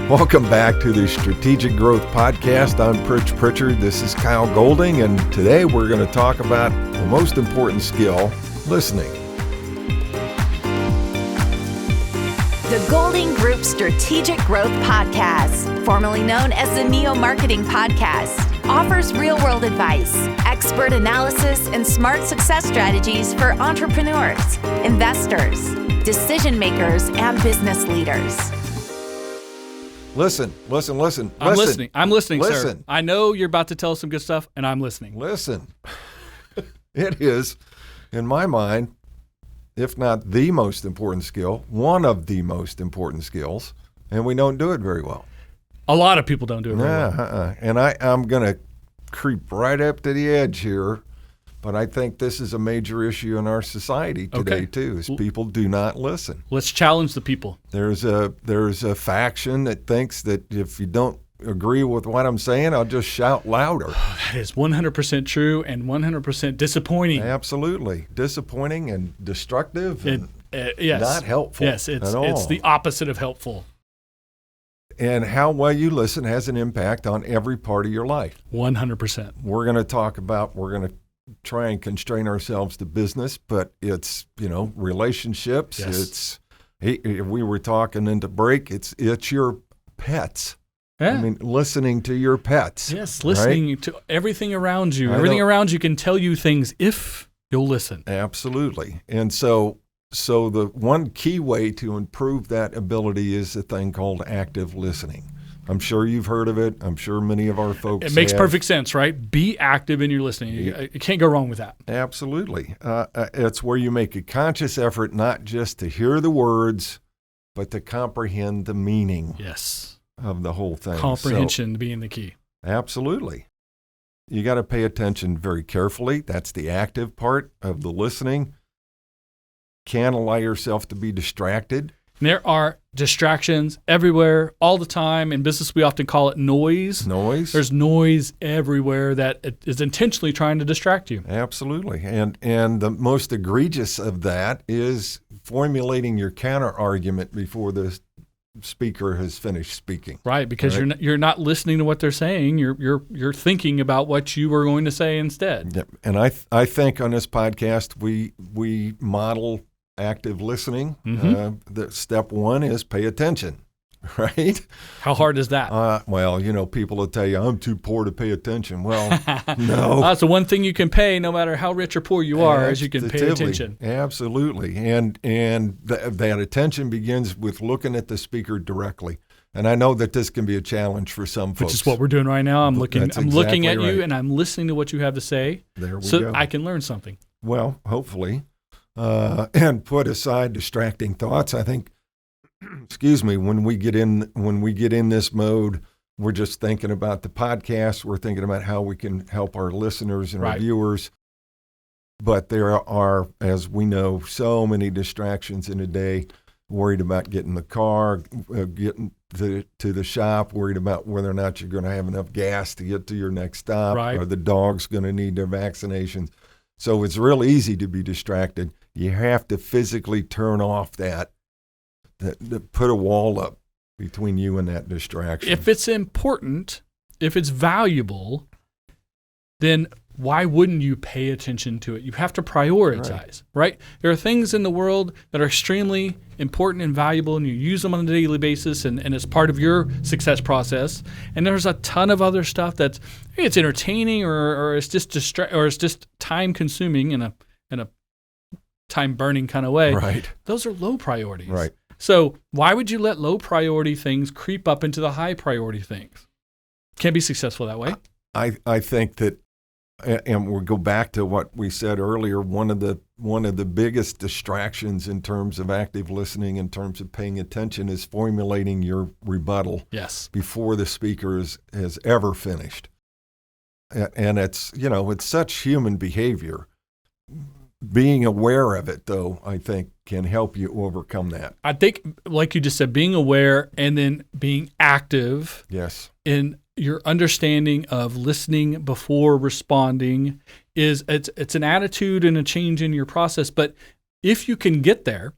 Welcome back to the Strategic Growth Podcast. I'm Pritch Pritchard. This is Kyle Golding, and today we're going to talk about the most important skill, listening. The Golding Group Strategic Growth Podcast, formerly known as the Neo Marketing Podcast, offers real-world advice, expert analysis, and smart success strategies for entrepreneurs, investors, decision makers, and business leaders. Listen. I'm listening, sir. I know you're about to tell us some good stuff, and I'm listening. Listen. It is, in my mind, if not the most important skill, one of the most important skills, and we don't do it very well. A lot of people don't do it very well. And I'm going to creep right up to the edge here, but I think this is a major issue in our society today, too, is people do not listen. Let's challenge the people. There's a faction that thinks that if you don't agree with what I'm saying, I'll just shout louder. That is 100% true and 100% disappointing. Absolutely. Disappointing and destructive and yes. Not helpful yes, at all. It's the opposite of helpful. And how well you listen has an impact on every part of your life. 100%. We're going to try and constrain ourselves to business, but it's, relationships. Yes. We were talking into break. It's your pets. Yeah. I mean, listening to your pets. Yes, listening to everything around you. Everything around you can tell you things if you'll listen. Absolutely. And so the one key way to improve that ability is a thing called active listening. I'm sure you've heard of it. I'm sure many of our folks It makes have. perfect sense, right? Be active in your listening. You can't go wrong with that. Absolutely. It's where you make a conscious effort not just to hear the words, but to comprehend the meaning of the whole thing. Comprehension being the key. Absolutely. You got to pay attention very carefully. That's the active part of the listening. Can't allow yourself to be distracted. There are distractions everywhere, all the time. In business, we often call it noise. There's noise everywhere that is intentionally trying to distract you. Absolutely. And the most egregious of that is formulating your counter argument before the speaker has finished speaking. Right, because you're not listening to what they're saying. You're thinking about what you were going to say instead. Yep. And I think on this podcast we model active listening. The step one is pay attention, right? How hard is that? People will tell you, I'm too poor to pay attention. Well, no. That's the one thing you can pay no matter how rich or poor you are, is you can pay attention. Absolutely. And that attention begins with looking at the speaker directly. And I know that this can be a challenge for some folks. Which is what we're doing right now. I'm looking at right. you and I'm listening to what you have to say. There we go. So I can learn something. Well, hopefully. And put aside distracting thoughts. I think, when we get in this mode, we're just thinking about the podcast. We're thinking about how we can help our listeners and our viewers. But there are, as we know, so many distractions in a day. Worried about getting the car, getting to the shop, worried about whether or not you're going to have enough gas to get to your next stop. Right. Or the dog's going to need their vaccinations. So it's real easy to be distracted. You have to physically turn off that put a wall up between you and that distraction. If it's important, if it's valuable, then why wouldn't you pay attention to it? You have to prioritize, right? There are things in the world that are extremely important and valuable, and you use them on a daily basis, and it's part of your success process. And there's a ton of other stuff that's it's entertaining or it's just it's just time consuming in a time burning kind of way. Right. Those are low priorities. Right. So why would you let low priority things creep up into the high priority things? Can't be successful that way. I think that, and we'll go back to what we said earlier, one of the biggest distractions in terms of active listening, in terms of paying attention, is formulating your rebuttal before the speaker has ever finished. And it's such human behavior. Being aware of it, though, I think can help you overcome that. I think, like you just said, being aware and then being active in your understanding of listening before responding it's an attitude and a change in your process. But if you can get there,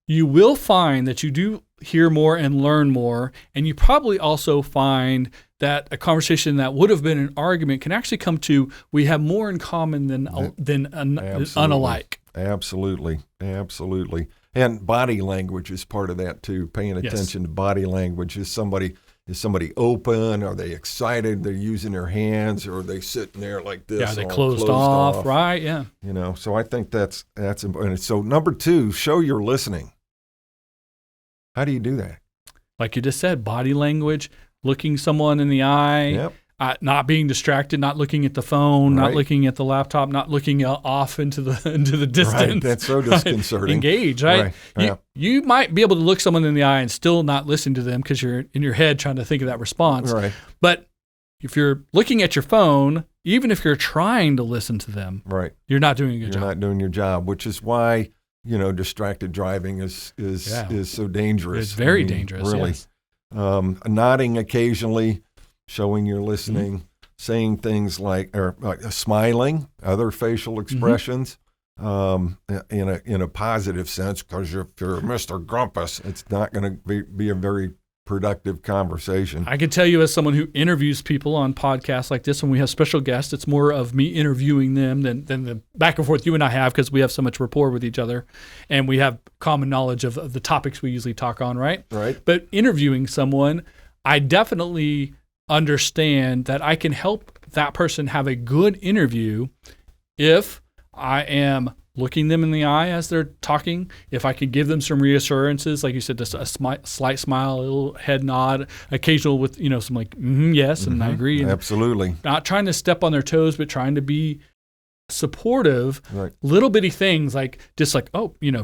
you will find that you do hear more and learn more. And you probably also find that a conversation that would have been an argument can actually come to, we have more in common than unalike. Absolutely. And body language is part of that too. Paying attention to body language. Is somebody open? Are they excited? They're using their hands, or are they sitting there like this? Yeah, they closed off, right? Yeah. So I think that's important. So number 2, show you're listening. How do you do that? Like you just said, body language, looking someone in the eye, not being distracted, not looking at the phone, not looking at the laptop, not looking off into the distance. Right. That's so disconcerting. Engage, right? Yeah. You might be able to look someone in the eye and still not listen to them because you're in your head trying to think of that response. Right. But if you're looking at your phone, even if you're trying to listen to them, you're not doing a good job. You're not doing your job, which is why distracted driving is so dangerous. It's very dangerous. Really. Yes. Nodding occasionally, showing you're listening, saying things like smiling, other facial expressions, in a positive sense, because if you're Mr. Grumpus, it's not going to be a very productive conversation. I can tell you, as someone who interviews people on podcasts like this, when we have special guests, it's more of me interviewing them than the back and forth you and I have, because we have so much rapport with each other and we have common knowledge of the topics we usually talk on, right? Right. But interviewing someone, I definitely understand that I can help that person have a good interview if I am looking them in the eye as they're talking, if I can give them some reassurances, like you said, just a slight smile, a little head nod, occasional with, some like, yes, and I agree. And absolutely. Not trying to step on their toes, but trying to be supportive, little bitty things like just like,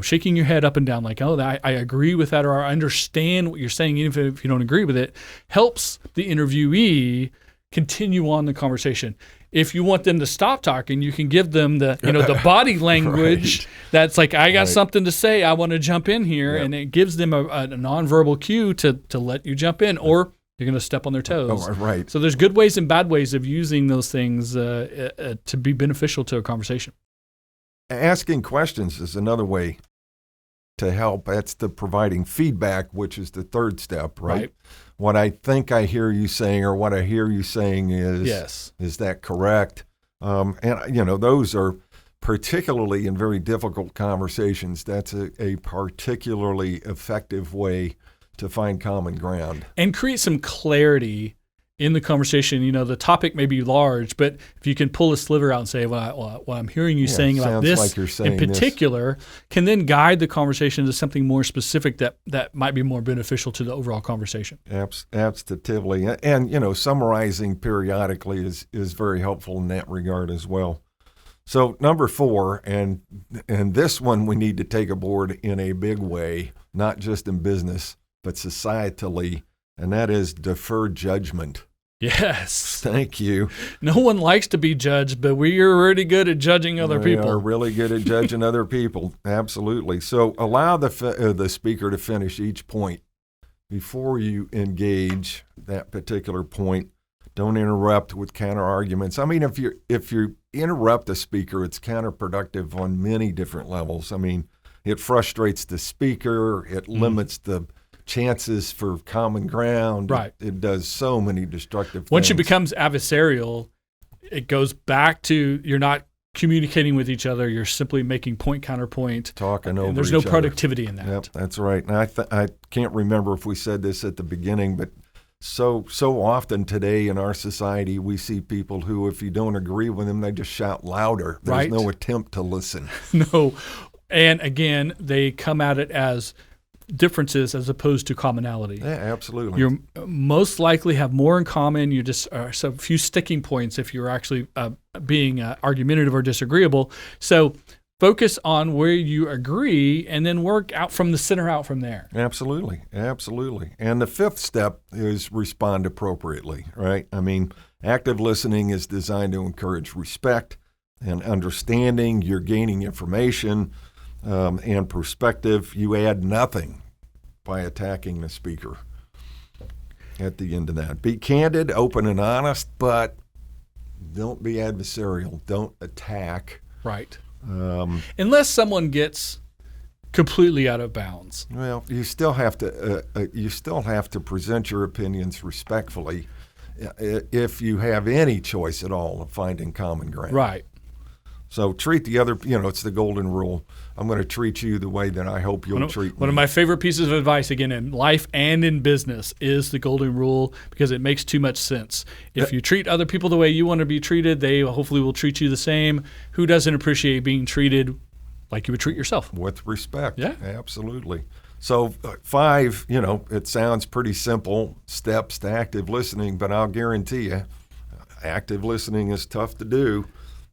shaking your head up and down, like, I agree with that, or I understand what you're saying, even if you don't agree with it, helps the interviewee continue on the conversation. If you want them to stop talking, you can give them the the body language that's like, I got something to say, I want to jump in here, and it gives them a nonverbal cue to let you jump in, or you're going to step on their toes. Right. So there's good ways and bad ways of using those things to be beneficial to a conversation. Asking questions is another way to help. That's the providing feedback, which is the third step, right? What I think I hear you saying, or what I hear you saying is that correct? And those are particularly in very difficult conversations. That's a particularly effective way to find common ground and create some clarity in the conversation. The topic may be large, but if you can pull a sliver out and say, what I'm hearing you saying about this like you're saying in particular, can then guide the conversation to something more specific that might be more beneficial to the overall conversation. Absolutely. And, summarizing periodically is very helpful in that regard as well. So number 4, and this one we need to take aboard in a big way, not just in business, but societally, and that is defer judgment. Yes. Thank you. No one likes to be judged, but we are really good at judging other people. We are really good at judging other people. Absolutely. So allow the speaker to finish each point before you engage that particular point. Don't interrupt with counter arguments. I mean, if you interrupt the speaker, it's counterproductive on many different levels. I mean, it frustrates the speaker. It limits the chances for common ground. Right. It does so many destructive things. Once it becomes adversarial, it goes back to you're not communicating with each other. You're simply making point counterpoint. Talking over each other. There's no productivity in that. Yep, that's right. And I can't remember if we said this at the beginning, but so often today in our society, we see people who, if you don't agree with them, they just shout louder. There's no attempt to listen. No. And again, they come at it as differences as opposed to commonality. Yeah, absolutely. You most likely have more in common. You just a few sticking points if you're actually being argumentative or disagreeable. So focus on where you agree and then work out from the center out from there. Absolutely. And the 5th step is respond appropriately, right? I mean, active listening is designed to encourage respect and understanding. You're gaining information and perspective. You add nothing by attacking the speaker at the end of that. Be candid, open, and honest, but don't be adversarial. Don't attack. Right. Unless someone gets completely out of bounds. Well, you still have to present your opinions respectfully if you have any choice at all of finding common ground. Right. So treat the other, it's the golden rule. I'm going to treat you the way that I hope you'll treat me. One of my favorite pieces of advice, again, in life and in business, is the golden rule, because it makes too much sense. If you treat other people the way you want to be treated, they hopefully will treat you the same. Who doesn't appreciate being treated like you would treat yourself? With respect. Yeah. Absolutely. So 5, it sounds pretty simple steps to active listening, but I'll guarantee you, active listening is tough to do.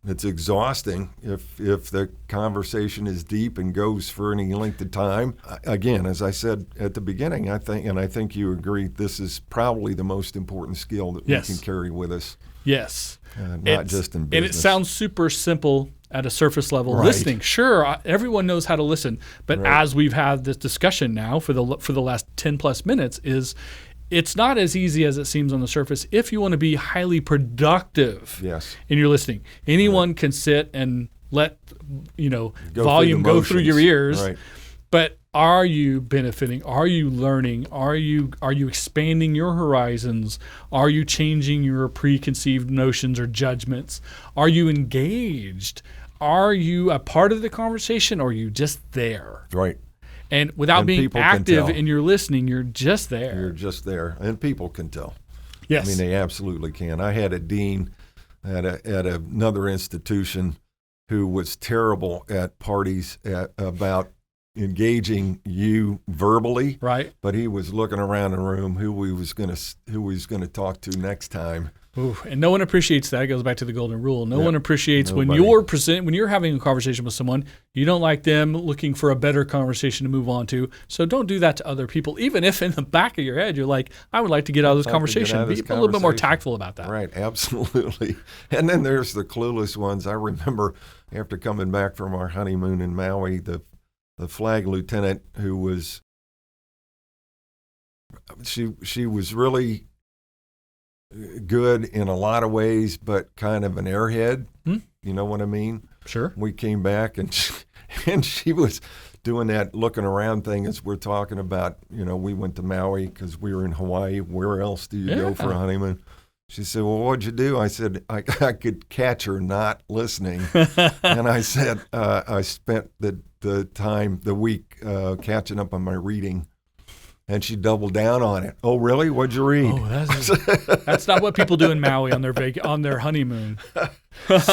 It's exhausting if the conversation is deep and goes for any length of time. Again, as I said at the beginning, I think you agree, this is probably the most important skill that we can carry with us. Yes. Not just in business. And it sounds super simple at a surface level. Right. Listening, sure, everyone knows how to listen, but as we've had this discussion now for the last 10 plus minutes, it's not as easy as it seems on the surface if you want to be highly productive in your listening. Anyone can sit and let volume go through your ears. Right. But are you benefiting? Are you learning? Are you expanding your horizons? Are you changing your preconceived notions or judgments? Are you engaged? Are you a part of the conversation, or are you just there? Right. And without being active in your listening, you're just there. You're just there, and people can tell. Yes. I mean, they absolutely can. I had a dean at another institution who was terrible at parties about engaging you verbally. Right. But he was looking around the room who he was going to talk to next time. Ooh, and no one appreciates that. It goes back to the golden rule. No one appreciates when you're having a conversation with someone, you don't like them looking for a better conversation to move on to. So don't do that to other people, even if in the back of your head you're like, I would like to get out of this conversation. Be a little bit more tactful about that. Right, absolutely. And then there's the clueless ones. I remember after coming back from our honeymoon in Maui, the flag lieutenant who was, she was really good in a lot of ways, but kind of an airhead. You know what I mean? Sure. We came back and she was doing that looking around thing as we're talking about, we went to Maui because we were in Hawaii. Where else do you go for a honeymoon? She said, well, what'd you do? I said, I could catch her not listening. And I said, I spent the week catching up on my reading. And she doubled down on it. Oh, really? What'd you read? Oh, that's not what people do in Maui on their honeymoon.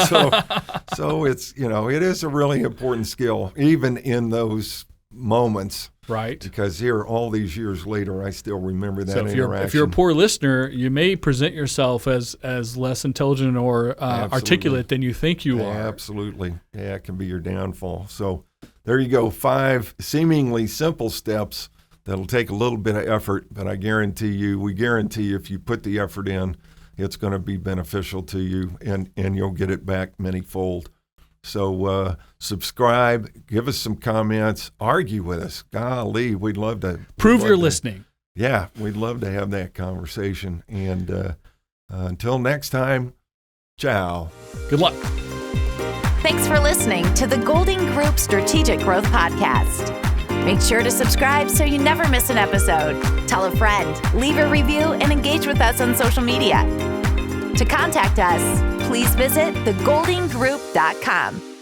So it's it is a really important skill, even in those moments. Right. Because here, all these years later, I still remember that interaction. If you're a poor listener, you may present yourself as less intelligent or articulate than you think you are. Absolutely. Yeah, it can be your downfall. So there you go. 5 seemingly simple steps that'll take a little bit of effort, but we guarantee you if you put the effort in, it's going to be beneficial to you, and you'll get it back manyfold. So subscribe, give us some comments, argue with us. Golly, we'd love to. Prove you're listening. Yeah, we'd love to have that conversation. And until next time, ciao. Good luck. Thanks for listening to the Golding Group Strategic Growth Podcast. Make sure to subscribe so you never miss an episode. Tell a friend, leave a review, and engage with us on social media. To contact us, please visit thegoldinggroup.com.